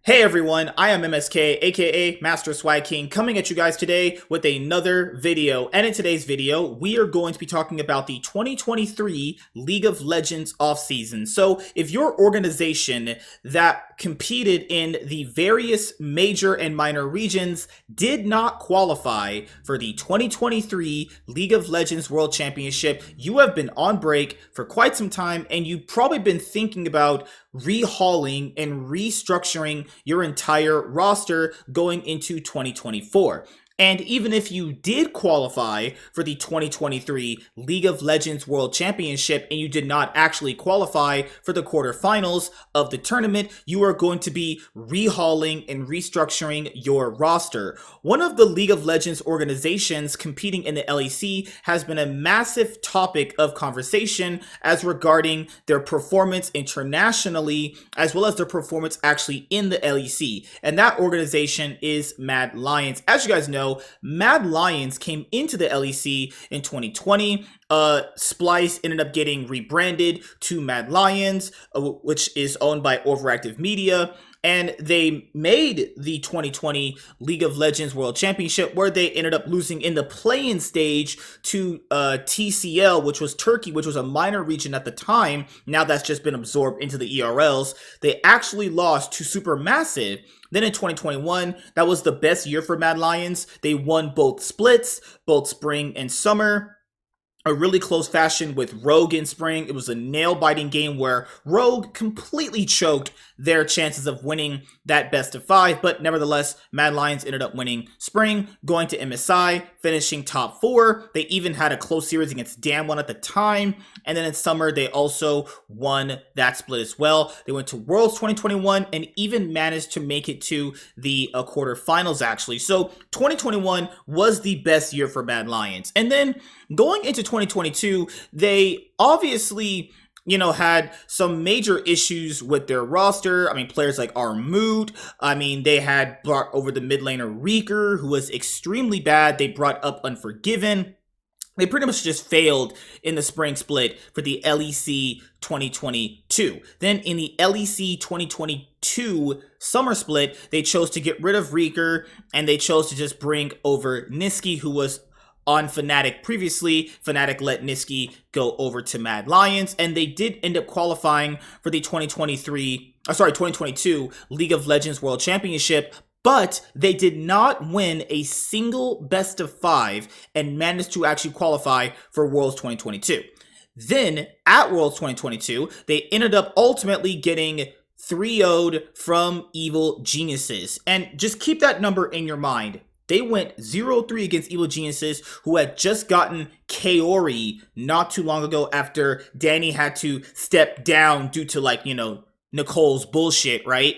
Hey everyone, I am MSK, aka Master Swag King, coming at you guys today with another video. And in today's video, we are going to be talking about the 2023 League of Legends offseason. So if your organization that competed in the various major and minor regions did not qualify for the 2023 League of Legends World Championship, you have been on break for quite some time and you've probably been thinking about rehauling and restructuring your entire roster going into 2024. And even if you did qualify for the 2023 League of Legends World Championship and you did not actually qualify for the quarterfinals of the tournament, you are going to be rehauling and restructuring your roster. One of the League of Legends organizations competing in the LEC has been a massive topic of conversation as regarding their performance internationally, as well as their performance actually in the LEC. And that organization is Mad Lions. As you guys know, Mad Lions came into the LEC in 2020. Splice ended up getting rebranded to Mad Lions, which is owned by Overactive Media. And they made the 2020 League of Legends World Championship, where they ended up losing in the play-in stage to TCL, which was Turkey, which was a minor region at the time. Now that's just been absorbed into the ERLs. They actually lost to Supermassive. Then in 2021, that was the best year for Mad Lions. They won both splits, both spring and summer. A really close fashion with Rogue in spring. It was a nail-biting game where Rogue completely choked their chances of winning that best of 5, but nevertheless, Mad Lions ended up winning spring, going to MSI, finishing top 4. They even had a close series against Damwon at the time, and then in summer, they also won that split as well. They went to Worlds 2021 and even managed to make it to the quarterfinals, actually. So 2021 was the best year for Mad Lions. And then going into 2022, they obviously, had some major issues with their roster. I mean, players like Armut. I mean, they had brought over the mid laner Reeker, who was extremely bad. They brought up Unforgiven. They pretty much just failed in the spring split for the LEC 2022. Then in the LEC 2022 summer split, they chose to get rid of Reeker and they chose to just bring over Niski, who was on Fnatic previously. Fnatic let Niski go over to Mad Lions, and they did end up qualifying for the 2022 League of Legends World Championship, but they did not win a single best of 5 and managed to actually qualify for Worlds 2022. Then at Worlds 2022, they ended up ultimately getting 3-0'd from Evil Geniuses. And just keep that number in your mind. They went 0-3 against Evil Geniuses, who had just gotten Kaori not too long ago after Danny had to step down due to, Nicole's bullshit, right?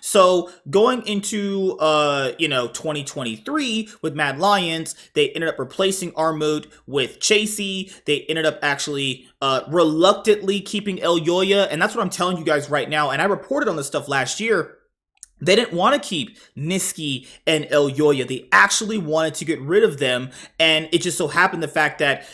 So going into, 2023 with Mad Lions, they ended up replacing Armut with Chasey. They ended up actually reluctantly keeping El Yoya, and that's what I'm telling you guys right now. And I reported on this stuff last year. They didn't want to keep Niski and El Yoya. They actually wanted to get rid of them. And it just so happened the fact that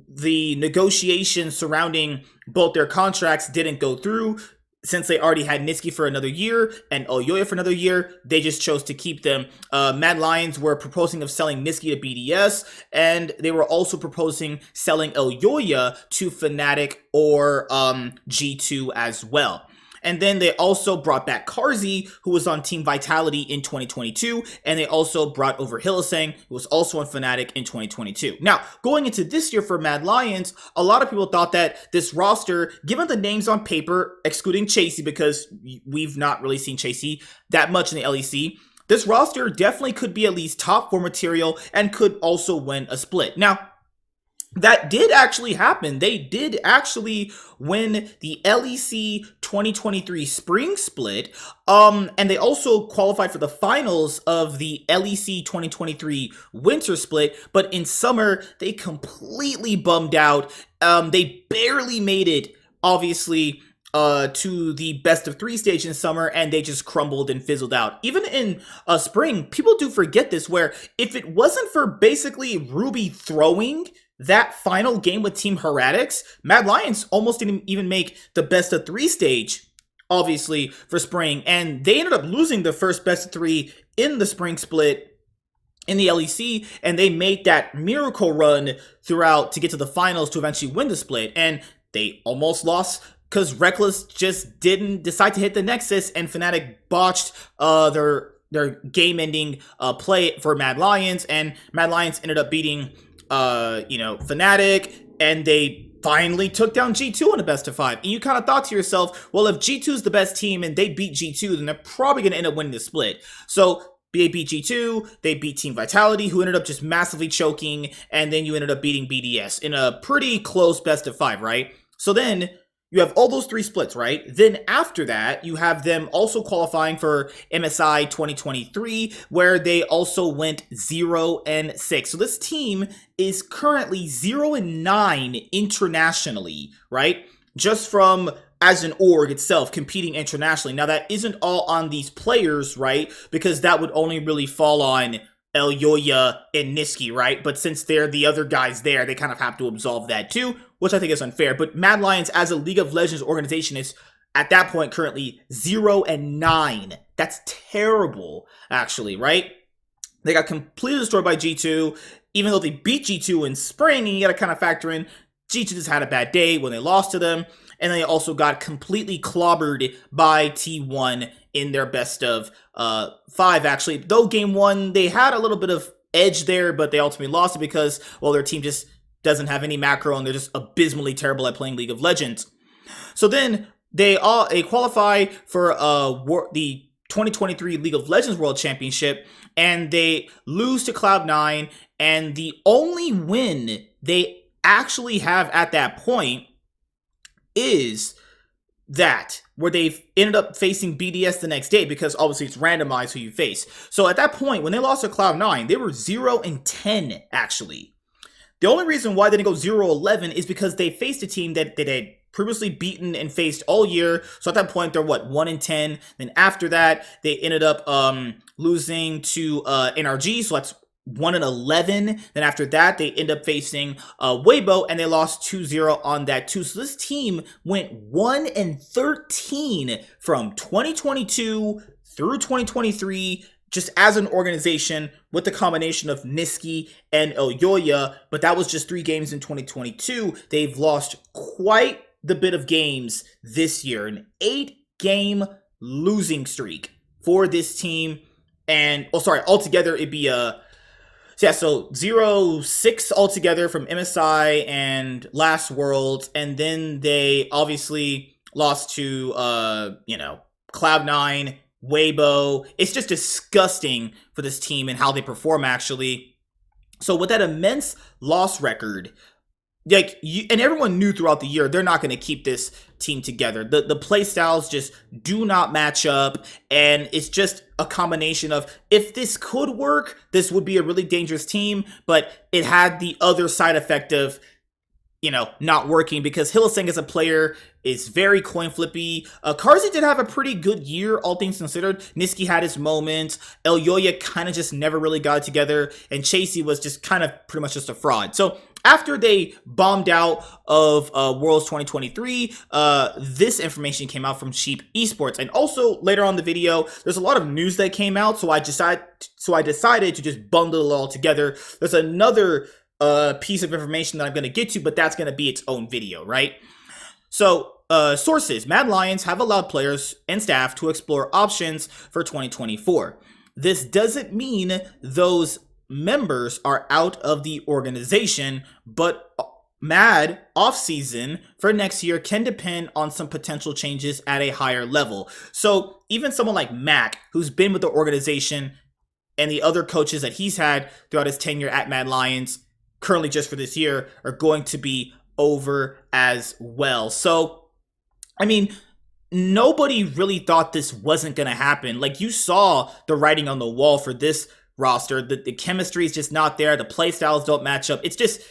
the negotiations surrounding both their contracts didn't go through. Since they already had Niski for another year and El Yoya for another year, they just chose to keep them. Mad Lions were proposing of selling Niski to BDS, and they were also proposing selling El Yoya to Fnatic or G2 as well. And then they also brought back Carzzy, who was on Team Vitality in 2022. And they also brought over Hylissang, who was also on Fnatic in 2022. Now, going into this year for Mad Lions, a lot of people thought that this roster, given the names on paper, excluding Chasey, because we've not really seen Chasey that much in the LEC, this roster definitely could be at least top 4 material and could also win a split. Now, that did actually happen. They did actually win the LEC 2023 spring split, and they also qualified for the finals of the LEC 2023 winter split, but in summer, they completely bummed out. They barely made it, obviously, to the best of 3 stage in summer, and they just crumbled and fizzled out. Even in spring, people do forget this, where if it wasn't for basically Ruby throwing that final game with Team Heretics, Mad Lions almost didn't even make the best of 3 stage obviously, for spring. And they ended up losing the first best of 3 in the spring split in the LEC, and they made that miracle run throughout to get to the finals to eventually win the split. And they almost lost because Reckless just didn't decide to hit the Nexus, and Fnatic botched their game-ending play for Mad Lions, and Mad Lions ended up beating Fnatic, and they finally took down G2 in a best of 5. And you kind of thought to yourself, well, if G2 is the best team and they beat G2, then they're probably going to end up winning the split. So they beat G2, they beat Team Vitality, who ended up just massively choking, and then you ended up beating BDS in a pretty close best of 5, right? So then you have all those 3 splits, right? Then after that, you have them also qualifying for MSI 2023, where they also went 0-6. So this team is currently 0-9 internationally, right? Just from as an org itself, competing internationally. Now, that isn't all on these players, right? Because that would only really fall on Elyoya and Niski, right? But since they're the other guys there, they kind of have to absolve that too, which I think is unfair. But Mad Lions, as a League of Legends organization, is at that point currently 0-9. That's terrible, actually, right? They got completely destroyed by G2, even though they beat G2 in spring, and you got to kind of factor in G2 just had a bad day when they lost to them, and they also got completely clobbered by T1 in their best of 5, actually. Though game 1, they had a little bit of edge there, but they ultimately lost it because, well, their team just doesn't have any macro, and they're just abysmally terrible at playing League of Legends. So then they qualify for the 2023 League of Legends World Championship, and they lose to Cloud9, and the only win they actually have at that point is that, where they've ended up facing BDS the next day, because obviously it's randomized who you face. So at that point, when they lost to Cloud9, they were 0-10, actually. The only reason why they didn't go 0-11 is because they faced a team that they had previously beaten and faced all year. So at that point, they're 1-10. Then after that, they ended up losing to NRG. So that's 1-11. Then after that, they end up facing Weibo, and they lost 2-0 on that too. So this team went 1-13 from 2022 through 2023, just as an organization, with the combination of Niski and Elyoya. But that was just 3 games in 2022. They've lost quite the bit of games this year, an 8-game losing streak for this team. And altogether it'd be so 0-6 altogether from MSI and last Worlds, and then they obviously lost to Cloud9, Weibo. It's just disgusting for this team and how they perform, actually. So with that immense loss record, and everyone knew throughout the year they're not going to keep this team together. The play styles just do not match up, and it's just a combination of, if this could work, this would be a really dangerous team, but it had the other side effect of not working, because Hylissang as a player is very coin flippy. Carzzy did have a pretty good year, all things considered. Niski had his moments. Elyoya kind of just never really got it together, and Chasey was just kind of pretty much just a fraud. So after they bombed out of Worlds 2023, this information came out from Sheep Esports. And also later on in the video, there's a lot of news that came out, so I decided to just bundle it all together. There's another piece of information that I'm going to get to, but that's going to be its own video, right? So, sources. Mad Lions have allowed players and staff to explore options for 2024. This doesn't mean those members are out of the organization, but Mad off-season for next year can depend on some potential changes at a higher level. So even someone like Mac, who's been with the organization, and the other coaches that he's had throughout his tenure at Mad Lions, currently just for this year, are going to be over as well. So, I mean, nobody really thought this wasn't going to happen. Like, you saw the writing on the wall for this roster. The chemistry is just not there. The play styles don't match up. It's just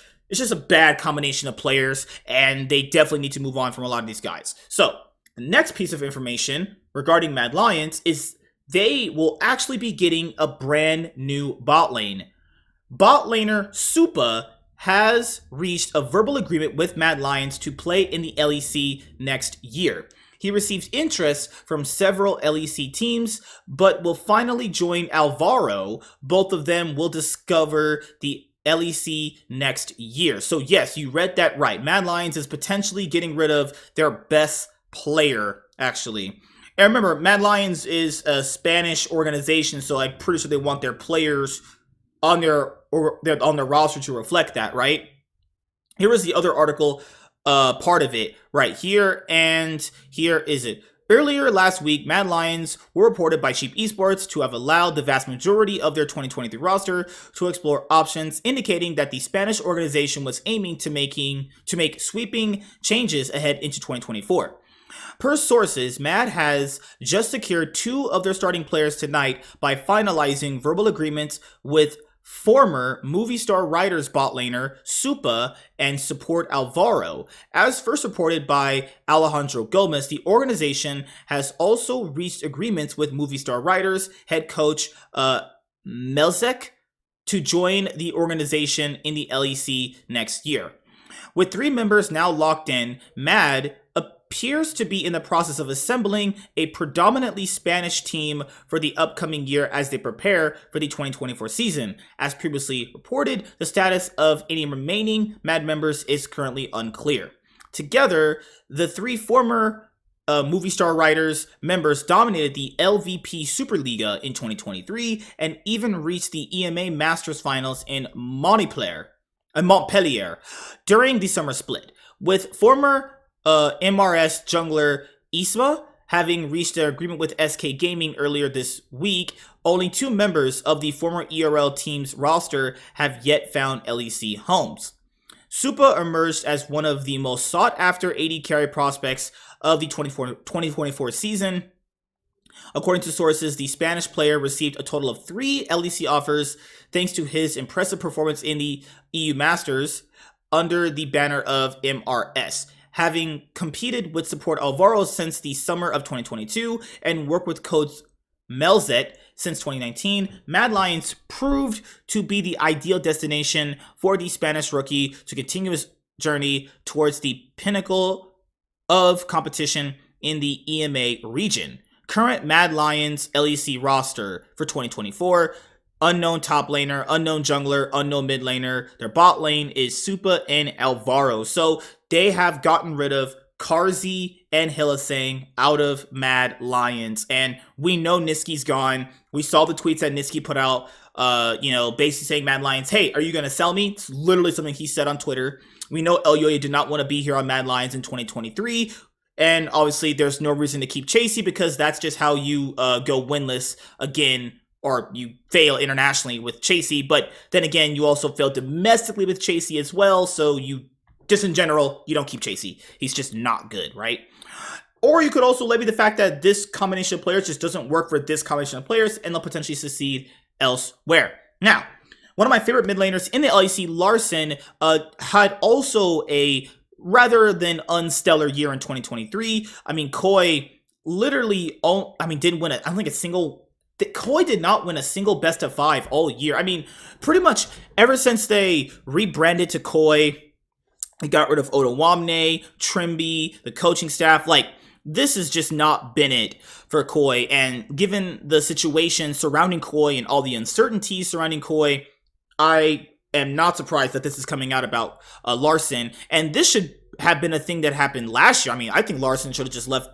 a bad combination of players, and they definitely need to move on from a lot of these guys. So the next piece of information regarding Mad Lions is they will actually be getting a brand new bot lane. Bot laner Supa has reached a verbal agreement with Mad Lions to play in the LEC next year. he received interest from several LEC teams, but will finally join Alvaro. Both of them will discover the LEC next year. So yes, you read that right. Mad Lions is potentially getting rid of their best player, actually. And remember, Mad Lions is a Spanish organization, so I'm pretty sure they want their players on their roster to reflect that, right? Here was the other article part of it right here, and here is it. Earlier last week, Mad Lions were reported by Cheap Esports to have allowed the vast majority of their 2023 roster to explore options, indicating that the Spanish organization was aiming to make sweeping changes ahead into 2024. Per sources, Mad has just secured 2 of their starting players tonight by finalizing verbal agreements with former Movie Star Riders bot laner Supa and support Alvaro. As first reported by Alejandro Gomez, the organization has also reached agreements with Movie Star Riders head coach Melzek to join the organization in the LEC next year. With 3 members now locked in, Mad appears to be in the process of assembling a predominantly Spanish team for the upcoming year as they prepare for the 2024 season. As previously reported, the status of any remaining Mad members is currently unclear. Together, the 3 former Movie Star Riders members dominated the LVP Superliga in 2023 and even reached the EMA Masters Finals in Montpellier during the summer split. With former MRS jungler Isma having reached an agreement with SK Gaming earlier this week, only 2 members of the former ERL team's roster have yet found LEC homes. Supa emerged as one of the most sought-after AD carry prospects of the 2024 season. According to sources, the Spanish player received a total of 3 LEC offers thanks to his impressive performance in the EU Masters under the banner of MRS. Having competed with support Alvaro since the summer of 2022 and worked with coach Melzet since 2019, Mad Lions proved to be the ideal destination for the Spanish rookie to continue his journey towards the pinnacle of competition in the EMA region. Current Mad Lions LEC roster for 2024: unknown top laner, unknown jungler, unknown mid laner. Their bot lane is Supa and Alvaro. So they have gotten rid of Carzzy and Hylissang out of Mad Lions. And we know Niski's gone. We saw the tweets that Niski put out, basically saying Mad Lions, hey, are you going to sell me? It's literally something he said on Twitter. We know El Yoya did not want to be here on Mad Lions in 2023. And obviously there's no reason to keep Chasey because that's just how you go winless again, or you fail internationally with Chasey. But then again, you also fail domestically with Chasey as well. So you just in general, you don't keep Chasey. He's just not good, right? Or you could also levy the fact that this combination of players just doesn't work for this combination of players and they'll potentially succeed elsewhere. Now, one of my favorite mid laners in the LEC, Larson, had also a rather than unstellar year in 2023. I mean, Koi literally, didn't win Koi did not win a single best of 5 all year. I mean, pretty much ever since they rebranded to Koi, they got rid of Otawamne, Trimby, the coaching staff. Like, this has just not been it for Koi. And given the situation surrounding Koi and all the uncertainties surrounding Koi, I am not surprised that this is coming out about Larson. And this should have been a thing that happened last year. I mean, I think Larson should have just left,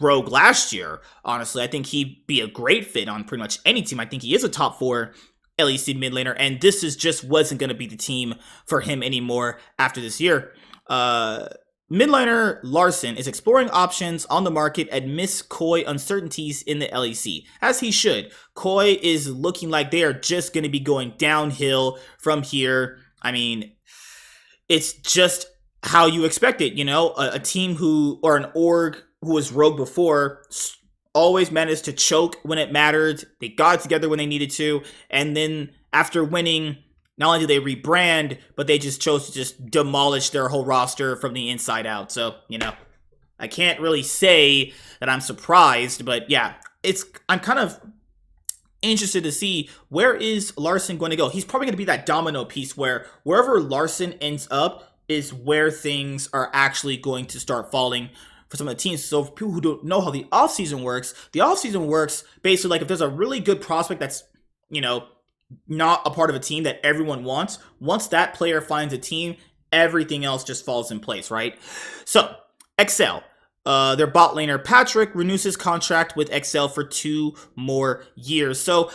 Rogue last year. Honestly, I think he'd be a great fit on pretty much any team. I think he is a top 4 LEC mid laner, and this just wasn't going to be the team for him anymore after this year. Mid laner Larson is exploring options on the market amidst Koi uncertainties in the LEC, as he should. Koi is looking like they are just going to be going downhill from here. I mean, it's just how you expect it, a team or an org who was rogue before always managed to choke when it mattered. They got it together when they needed to. And then after winning, not only did they rebrand, but they just chose to just demolish their whole roster from the inside out. So, I can't really say that I'm surprised, but yeah, I'm kind of interested to see where is Larson going to go. He's probably going to be that domino piece where wherever Larson ends up, is where things are actually going to start falling for some of the teams. So for people who don't know how the offseason works basically like if there's a really good prospect that's, not a part of a team that everyone wants, once that player finds a team, everything else just falls in place, right? So, Excel. Their bot laner Patrick renews his contract with Excel for 2 more years. So,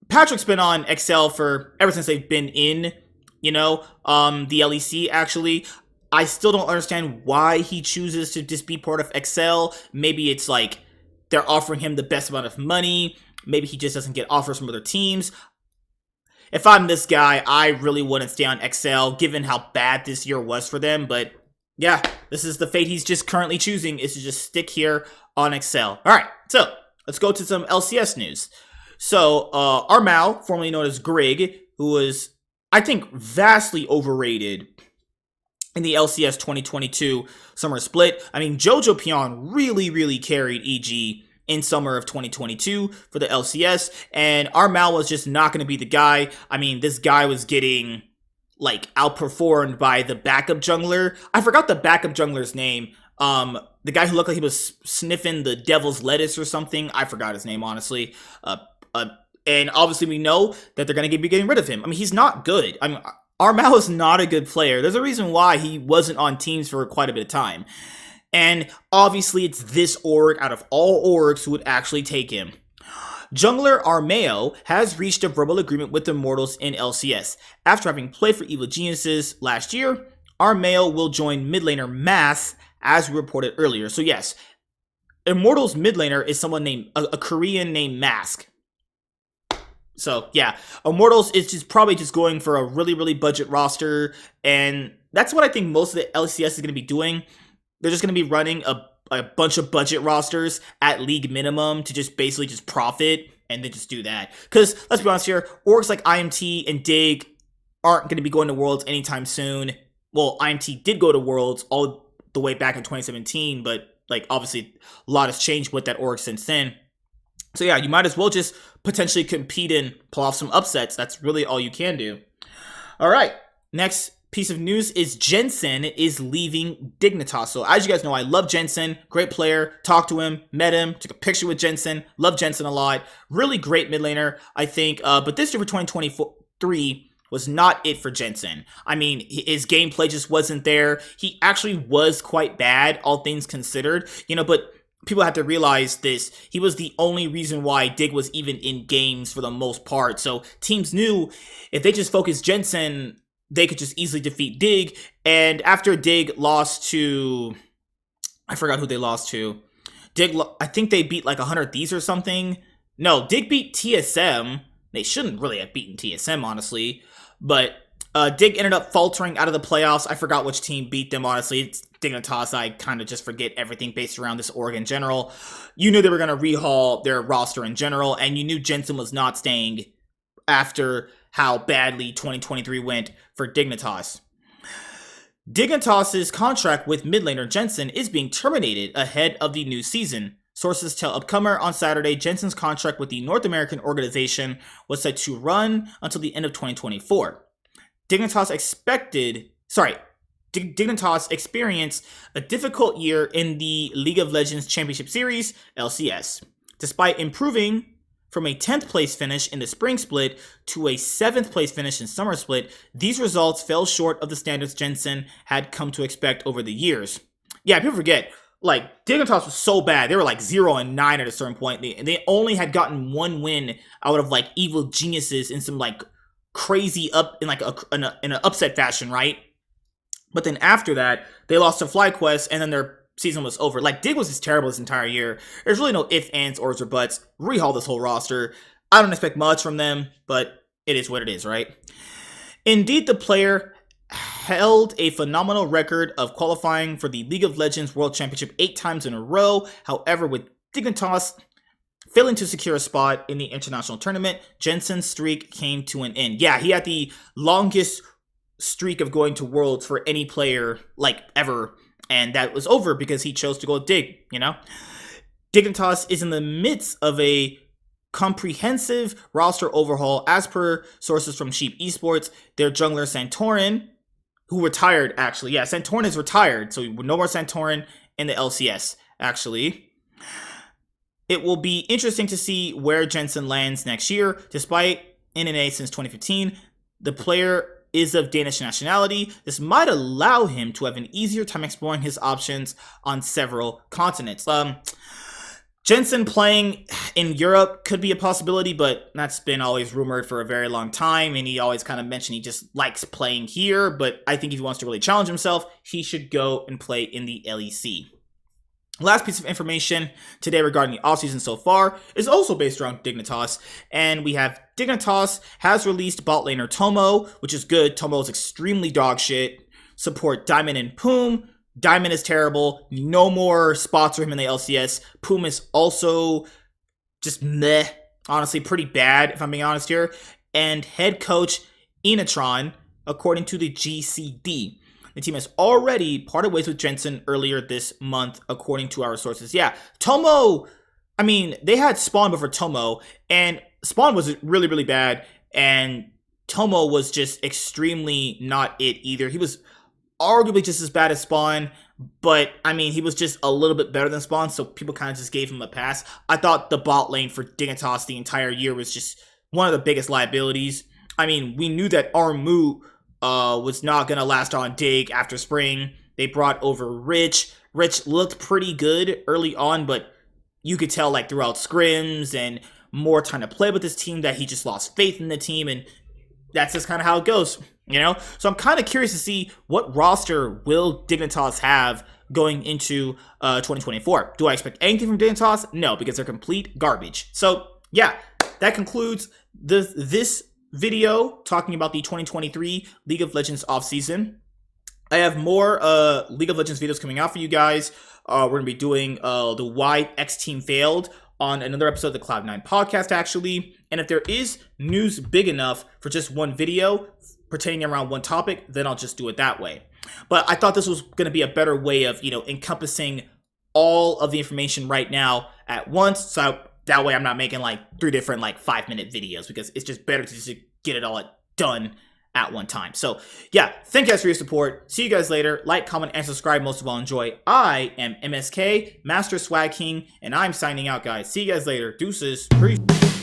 Patrick's been on Excel for ever since they've been in, the LEC, actually. I still don't understand why he chooses to just be part of Excel. Maybe it's like they're offering him the best amount of money. Maybe he just doesn't get offers from other teams. If I'm this guy, I really wouldn't stay on Excel, given how bad this year was for them. But yeah, this is the fate he's just currently choosing, is to just stick here on Excel. All right, so let's go to some LCS news. So Armao, formerly known as Grig, who was, I think, vastly overrated in the LCS 2022 summer split. I mean, Jojo Pion really carried EG in summer of 2022 for the LCS, and Armao was just not going to be the guy. I mean, this guy was getting, like, outperformed by the backup jungler. I forgot the backup jungler's name. The guy who looked like he was sniffing the devil's lettuce or something. I forgot his name, honestly. And obviously we know that they're going to be getting rid of him. I mean, he's not good. I mean, Armao is not a good player. There's a reason why he wasn't on teams for quite a bit of time. And obviously it's this org out of all orgs who would actually take him. Jungler Armao has reached a verbal agreement with the Immortals in LCS. After having played for Evil Geniuses last year, Armao will join mid laner Mass, as we reported earlier. So yes, Immortals mid laner is someone named, a Korean named Mask. So yeah, Immortals is just probably just going for a really budget roster, and that's what I think most of the LCS is going to be doing. They're just going to be running a bunch of budget rosters at league minimum to just basically just profit and then just do that. Because let's be honest here, orgs like IMT and Dig aren't going to be going to Worlds anytime soon. Well, IMT did go to Worlds all the way back in 2017, but like obviously a lot has changed with that org since then. So yeah, you might as well just potentially compete and pull off some upsets. That's really all you can do. All right, next piece of news is Jensen is leaving Dignitas. So as you guys know, I love Jensen, great player, talked to him, met him, took a picture with Jensen, love Jensen a lot, really great mid laner, I think, but this year for 2023 was not it for Jensen. I mean, his gameplay just wasn't there. He actually was quite bad, all things considered, but people have to realize this. He was the only reason why Dig was even in games for the most part. So teams knew if they just focused Jensen, they could just easily defeat Dig. And after Dig lost to, I forgot who they lost to. I think they beat like 100 Thieves or something. No, Dig beat TSM. They shouldn't really have beaten TSM, honestly. But Dig ended up faltering out of the playoffs. I forgot which team beat them, honestly. It's Dignitas. I kind of just forget everything based around this org in general. You knew they were going to rehaul their roster in general, and you knew Jensen was not staying after how badly 2023 went for Dignitas. Dignitas' contract with mid laner Jensen is being terminated ahead of the new season. Sources tell Upcomer on Saturday Jensen's contract with the North American organization was set to run until the end of 2024. Dignitas experienced a difficult year in the League of Legends Championship Series, LCS. Despite improving from a 10th place finish in the spring split to a 7th place finish in summer split, these results fell short of the standards Jensen had come to expect over the years. Yeah, people forget, like, Dignitas was so bad. They were like 0-9 at a certain point. They only had gotten one win out of like Evil Geniuses in some like crazy in an upset fashion, right? But then after that, they lost to FlyQuest, and then their season was over. Like, Dig was just terrible this entire year. There's really no ifs, ands, ors, or buts. Rehaul this whole roster. I don't expect much from them, but it is what it is, right? Indeed, the player held a phenomenal record of qualifying for the League of Legends World Championship 8 times in a row. However, with Dignitas failing to secure a spot in the international tournament, Jensen's streak came to an end. Yeah, he had the longest streak of going to Worlds for any player, like, ever, and that was over because he chose to go Dig, Dignitas is in the midst of a comprehensive roster overhaul. As per sources from Sheep Esports, their jungler Santorin who retired, actually. Yeah, Santorin is retired, so no more Santorin in the LCS, actually. It will be interesting to see where Jensen lands next year. Despite NNA since 2015, the player is of Danish nationality. This might allow him to have an easier time exploring his options on several continents. Jensen playing in Europe could be a possibility, but that's been always rumored for a very long time, and he always kind of mentioned he just likes playing here, but I think if he wants to really challenge himself, he should go and play in the LEC. Last piece of information today regarding the offseason so far is also based around Dignitas, and we have Dignitas has released bot laner Tomo, which is good. Tomo is extremely dog shit. Support Diamond and Poom. Diamond is terrible. No more spots for him in the LCS. Poom is also just meh. Honestly, pretty bad, if I'm being honest here. And head coach Inatron, according to the GCD. The team has already parted ways with Jensen earlier this month, according to our sources. Yeah, Tomo, I mean, they had Spawn before Tomo, and Spawn was really, really bad, and Tomo was just extremely not it either. He was arguably just as bad as Spawn, but I mean, he was just a little bit better than Spawn, so people kind of just gave him a pass. I thought the bot lane for Dignitas the entire year was just one of the biggest liabilities. I mean, we knew that Armu was not going to last on Dig after spring. They brought over Rich. Rich looked pretty good early on, but you could tell like throughout scrims and more time to play with this team that he just lost faith in the team, and that's just kind of how it goes, you know? So I'm kind of curious to see what roster will Dignitas have going into 2024. Do I expect anything from Dignitas? No, because they're complete garbage. So yeah, that concludes this video talking about the 2023 League of Legends offseason. I have more League of Legends videos coming out for you guys. We're going to be doing the Why X Team Failed on another episode of the Cloud9 podcast, actually. And if there is news big enough for just one video pertaining around one topic, then I'll just do it that way. But I thought this was going to be a better way of, you know, encompassing all of the information right now at once. So that way I'm not making like 3 different like 5-minute videos, because it's just better to just get it all done at one time. So yeah, thank you guys for your support. See you guys later. Like, comment, and subscribe. Most of all, enjoy. I am MSK, Master Swag King, and I'm signing out, guys. See you guys later. Deuces. Peace.